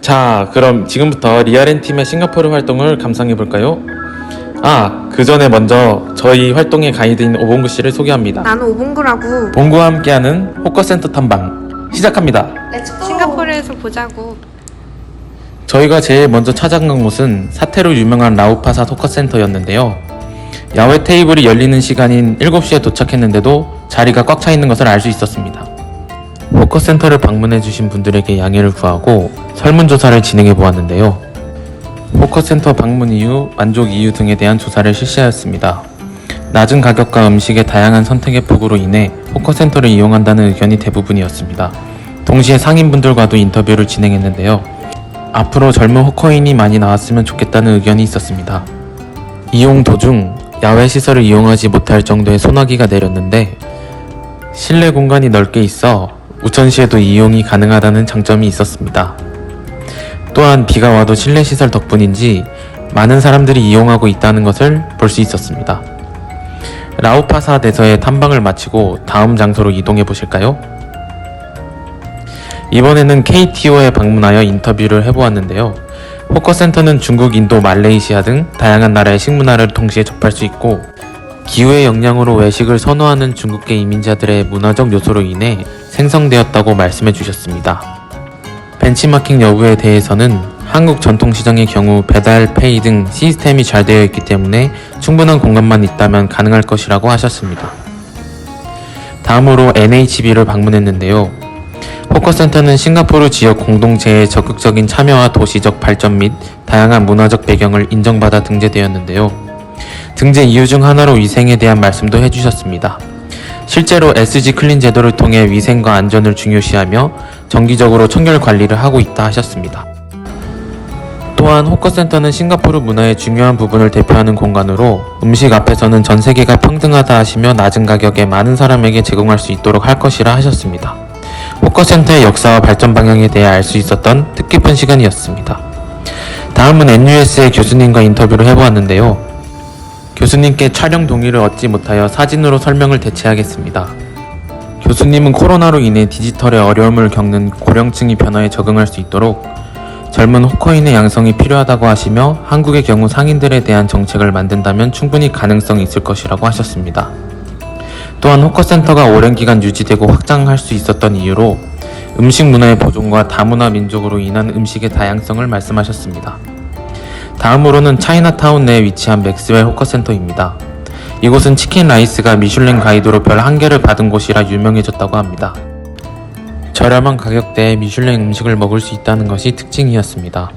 자, 그럼 지금부터 리아렌팀의 싱가포르 활동을 감상해볼까요? 그 전에 먼저 저희 활동의 가이드인 오봉구 씨를 소개합니다. 나는 오봉구라고. 봉구와 함께하는 호커센터 탐방 시작합니다. 싱가포르에서 보자고. 저희가 제일 먼저 찾아간 곳은 사태로 유명한 라우파사 호커센터였는데요. 야외 테이블이 열리는 시간인 7시에 도착했는데도 자리가 꽉 차 있는 것을 알 수 있었습니다. 호커센터를 방문해주신 분들에게 양해를 구하고 설문조사를 진행해 보았는데요. 호커센터 방문 이유, 만족 이유 등에 대한 조사를 실시하였습니다. 낮은 가격과 음식의 다양한 선택의 폭으로 인해 호커센터를 이용한다는 의견이 대부분이었습니다. 동시에 상인분들과도 인터뷰를 진행했는데요. 앞으로 젊은 호커인이 많이 나왔으면 좋겠다는 의견이 있었습니다. 이용 도중 야외 시설을 이용하지 못할 정도의 소나기가 내렸는데 실내 공간이 넓게 있어 우천시에도 이용이 가능하다는 장점이 있었습니다. 또한 비가 와도 실내 시설 덕분인지 많은 사람들이 이용하고 있다는 것을 볼 수 있었습니다. 라우파사 대서의 탐방을 마치고 다음 장소로 이동해 보실까요? 이번에는 KTO에 방문하여 인터뷰를 해보았는데요. 호커센터는 중국, 인도, 말레이시아 등 다양한 나라의 식문화를 동시에 접할 수 있고 기후의 영향으로 외식을 선호하는 중국계 이민자들의 문화적 요소로 인해 생성되었다고 말씀해 주셨습니다. 벤치마킹 여부에 대해서는 한국 전통시장의 경우 배달, 페이 등 시스템이 잘 되어 있기 때문에 충분한 공간만 있다면 가능할 것이라고 하셨습니다. 다음으로 NHB를 방문했는데요. 호커센터는 싱가포르 지역 공동체의 적극적인 참여와 도시적 발전 및 다양한 문화적 배경을 인정받아 등재되었는데요. 등재 이유 중 하나로 위생에 대한 말씀도 해주셨습니다. 실제로 SG 클린 제도를 통해 위생과 안전을 중요시하며 정기적으로 청결 관리를 하고 있다 하셨습니다. 또한 호커센터는 싱가포르 문화의 중요한 부분을 대표하는 공간으로 음식 앞에서는 전 세계가 평등하다 하시며 낮은 가격에 많은 사람에게 제공할 수 있도록 할 것이라 하셨습니다. 호커센터의 역사와 발전 방향에 대해 알 수 있었던 뜻깊은 시간이었습니다. 다음은 NUS의 교수님과 인터뷰를 해보았는데요. 교수님께 촬영 동의를 얻지 못하여 사진으로 설명을 대체하겠습니다. 교수님은 코로나로 인해 디지털의 어려움을 겪는 고령층이 변화에 적응할 수 있도록 젊은 호커인의 양성이 필요하다고 하시며 한국의 경우 상인들에 대한 정책을 만든다면 충분히 가능성이 있을 것이라고 하셨습니다. 또한 호커센터가 오랜 기간 유지되고 확장할 수 있었던 이유로 음식 문화의 보존과 다문화 민족으로 인한 음식의 다양성을 말씀하셨습니다. 다음으로는 차이나타운 내에 위치한 맥스웰 호커센터입니다. 이곳은 치킨 라이스가 미슐랭 가이드로 별 1개를 받은 곳이라 유명해졌다고 합니다. 저렴한 가격대에 미슐랭 음식을 먹을 수 있다는 것이 특징이었습니다.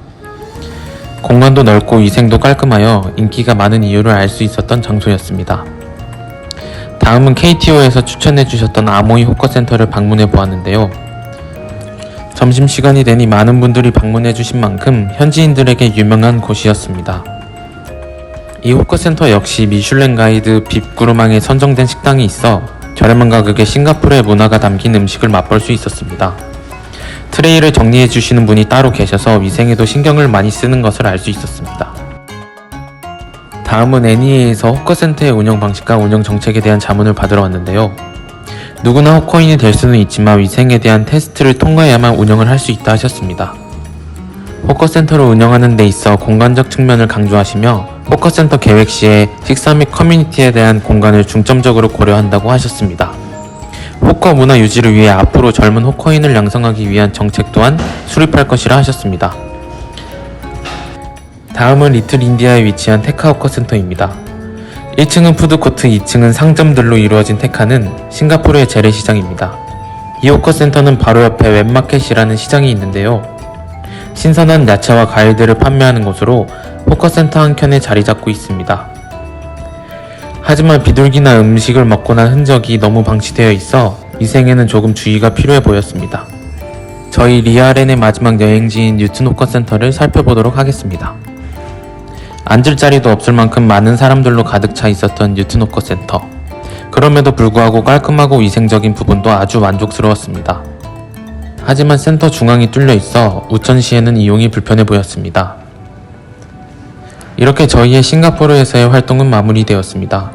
공간도 넓고 위생도 깔끔하여 인기가 많은 이유를 알 수 있었던 장소였습니다. 다음은 KTO에서 추천해주셨던 아모이 호커센터를 방문해 보았는데요. 점심시간이 되니 많은 분들이 방문해주신 만큼 현지인들에게 유명한 곳이었습니다. 이 호커센터 역시 미슐랭 가이드 빕구르망에 선정된 식당이 있어 저렴한 가격에 싱가포르의 문화가 담긴 음식을 맛볼 수 있었습니다. 트레이를 정리해주시는 분이 따로 계셔서 위생에도 신경을 많이 쓰는 것을 알 수 있었습니다. 다음은 NEA에서 호커센터의 운영 방식과 운영 정책에 대한 자문을 받으러 왔는데요. 누구나 호커인이 될 수는 있지만 위생에 대한 테스트를 통과해야만 운영을 할 수 있다 하셨습니다. 호커센터를 운영하는 데 있어 공간적 측면을 강조하시며 호커센터 계획 시에 식사 및 커뮤니티에 대한 공간을 중점적으로 고려한다고 하셨습니다. 호커 문화 유지를 위해 앞으로 젊은 호커인을 양성하기 위한 정책 또한 수립할 것이라 하셨습니다. 다음은 리틀 인디아에 위치한 테카 호커센터입니다. 1층은 푸드코트, 2층은 상점들로 이루어진 테카는 싱가포르의 재래시장입니다. 이 호커센터는 바로 옆에 웹마켓이라는 시장이 있는데요. 신선한 야채와 과일들을 판매하는 곳으로 호커센터 한켠에 자리 잡고 있습니다. 하지만 비둘기나 음식을 먹고 난 흔적이 너무 방치되어 있어 위생에는 조금 주의가 필요해 보였습니다. 저희 리아렌의 마지막 여행지인 뉴튼 호커센터를 살펴보도록 하겠습니다. 앉을 자리도 없을 만큼 많은 사람들로 가득 차 있었던 뉴튼 호커센터. 그럼에도 불구하고 깔끔하고 위생적인 부분도 아주 만족스러웠습니다. 하지만 센터 중앙이 뚫려 있어 우천시에는 이용이 불편해 보였습니다. 이렇게 저희의 싱가포르에서의 활동은 마무리되었습니다.